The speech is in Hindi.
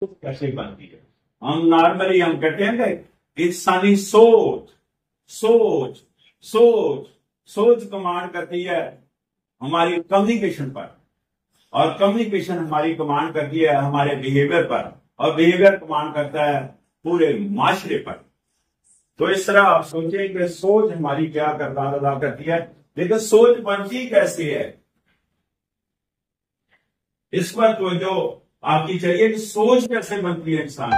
कैसे बनती है। हम नॉर्मली हम कहते हैं कि इंसानी सोच सोच सोच सोच कमांड करती है हमारी कम्युनिकेशन पर, और कम्युनिकेशन हमारी कमांड करती है हमारे बिहेवियर पर, और बिहेवियर कमांड करता है पूरे माशरे पर। तो इस तरह आप सोचें कि सोच हमारी क्या किरदार अदा करती है, लेकिन सोच बनती कैसे है, इस पर तो जो आपकी चाहिए कि सोच कैसे बनती है इंसान।